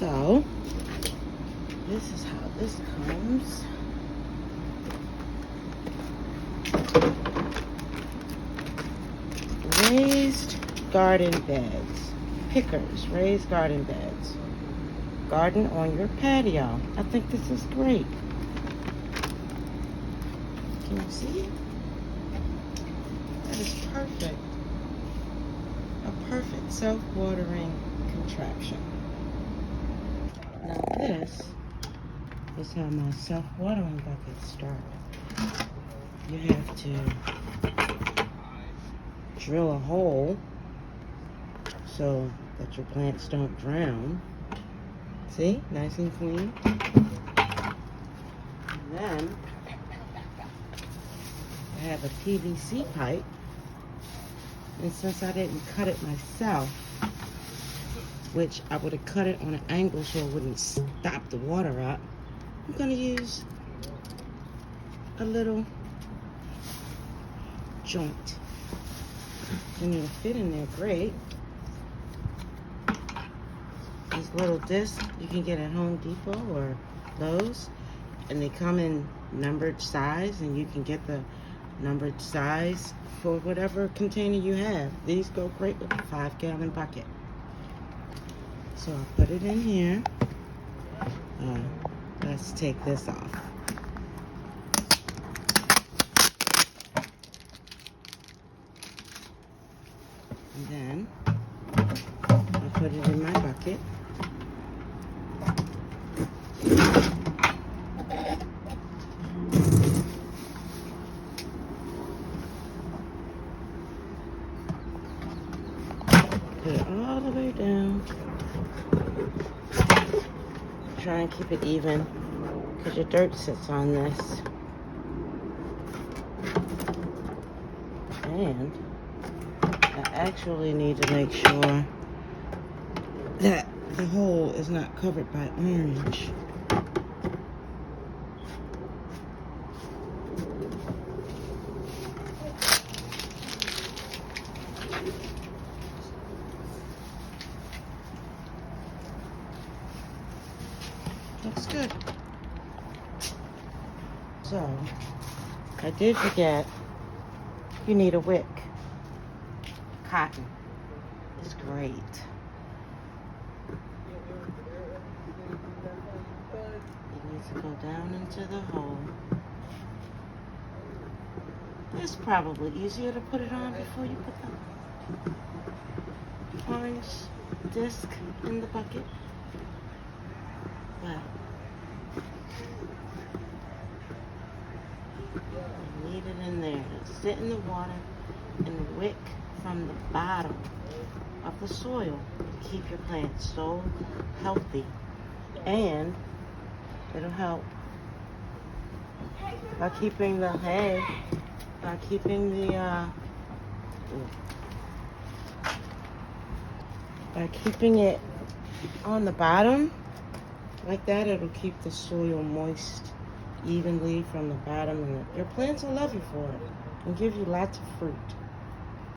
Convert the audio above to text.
So, this is how this comes. Raised garden beds. Pickers, raised garden beds. Garden on your patio. I think this is great. Can you see it? That is perfect. A perfect self-watering contraption. Now this is how my self-watering buckets start. You have to drill a hole so that your plants don't drown. See? Nice and clean. And then I have a PVC pipe. And since I didn't cut it myself, which I would have cut it on an angle so it wouldn't stop the water up, I'm going to use a little joint. And it'll fit in there great. These little discs you can get at Home Depot or Lowe's, and they come in numbered size, and you can get the numbered size for whatever container you have. These go great with a 5-gallon bucket. So I'll put it in here. Let's take this off. And then I'll put it in my bucket. Put it all the way down. Try and keep it even because your dirt sits on this. And I actually need to make sure that the hole is not covered by orange. Looks good. So, I did forget, you need a wick. Cotton is great. It needs to go down into the hole. It's probably easier to put it on before you put the orange disc in the bucket. But you need it in there to sit in the water and wick from the bottom of the soil to keep your plants so healthy. And it'll help by keeping the by keeping it on the bottom. Like that, it'll keep the soil moist evenly from the bottom, and your plants will love you for it and give you lots of fruit.